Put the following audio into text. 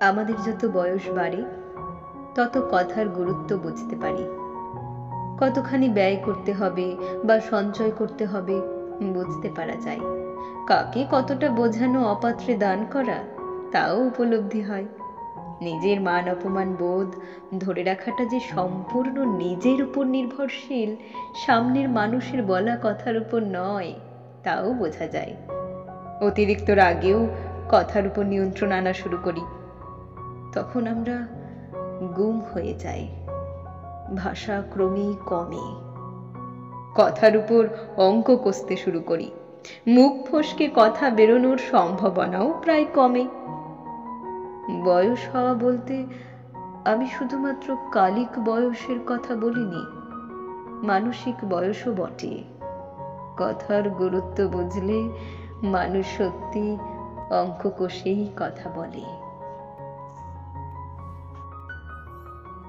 আমাদের যত বয়স বাড়ে তত কথার গুরুত্ব বুঝতে পারি। কতখানি ব্যয় করতে হবে বা সঞ্চয় করতে হবে বুঝতে পারা যায়। কাকে কতটা বোঝানো, অপাত্রে দান করা, তাও উপলব্ধি হয়। নিজের মান অপমান বোধ ধরে রাখাটা যে সম্পূর্ণ নিজের উপর নির্ভরশীল, সামনের মানুষের বলা কথার উপর নয়, তাও বোঝা যায়। অতিরিক্ত রাগেও কথার উপর নিয়ন্ত্রণ আনা শুরু করি। তখন আমরা গুম হয়ে যাই। ভাষা ক্রমেই কমে। কথার উপর অঙ্ক কষতে শুরু করি। মুখ ফসকে কথা বেরোনোর সম্ভাবনাও প্রায় কমে। বয়স হওয়া বলতে আমি শুধুমাত্র কালিক বয়সের কথা বলিনি, মানসিক বয়সও বটে। কথার গুরুত্ব বুঝলে মানুষ সত্যি অঙ্ক কষেই কথা বলে।